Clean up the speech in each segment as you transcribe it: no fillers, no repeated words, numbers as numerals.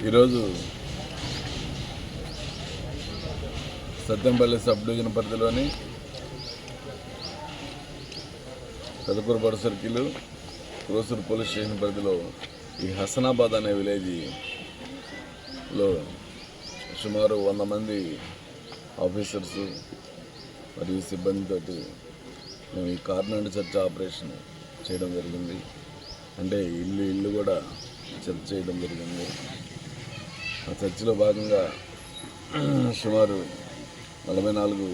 ఈరోజు Satyampalli sub division పరిధిలోని Pedakurapadu circle Krosuru police station పరిధిలో ఈ హసనాబాద్ అనే విలేజ్లో సుమారు 100 మంది ఆఫీసర్స్ మరియు సిబ్బందితోటి మేము ఈ కార్నర్ సెర్చ్ ఆపరేషన్ చేయడం జరిగింది. అంటే ఇల్లు కూడా సెర్చ్ చేయడం జరిగింది. ఆ చర్చిలో భాగంగా సుమారు 44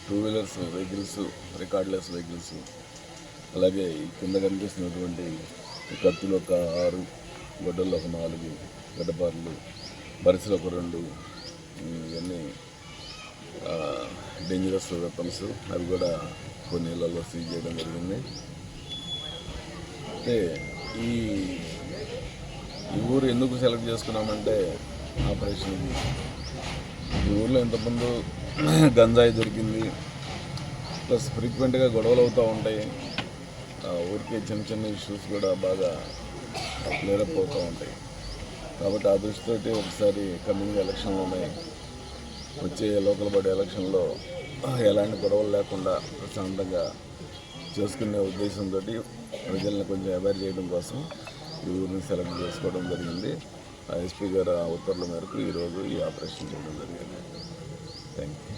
2 వీలర్స్ వెహికల్స్, రికార్డ్లెస్ వెహికల్స్, అలాగే కింద కనిపిస్తున్నటువంటి కత్తులు ఒక 6, గొడ్డలు ఒక 4, గడ్డపార్లు, బరిసెలు ఒక 2, ఇవన్నీ డేంజరస్ వెపన్స్, అవి కూడా కొన్ని ఇళ్లలో సీజ్ చేయడం జరిగింది. అంటే ఈ ఊరు ఎందుకు సెలెక్ట్ చేసుకున్నామంటే ఆపరేషన్కి ఈ ఊర్లో ఇంతకుముందు గంజాయి దొరికింది, ప్లస్ ఫ్రీక్వెంట్గా గొడవలు అవుతూ ఉంటాయి. ఊరికే చిన్న ఇష్యూస్ కూడా బాగా క్లియరప్ అవుతూ ఉంటాయి. కాబట్టి ఆ దృష్టితోటి ఒకసారి కమింగ్ ఎలక్షన్లు ఉన్నాయి, వచ్చే లోకల్ బాడీ ఎలక్షన్లో ఎలాంటి గొడవలు లేకుండా ప్రశాంతంగా చేసుకునే ఉద్దేశంతో ప్రజల్ని కొంచెం అవేర్ చేయడం కోసం ఈ ఊరిని సెలెక్ట్ చేసుకోవడం జరిగింది. ఎస్పీ గారు ఉత్తర్వుల మేరకు ఈరోజు ఈ ఆపరేషన్ చేయడం జరిగింది. Thank you.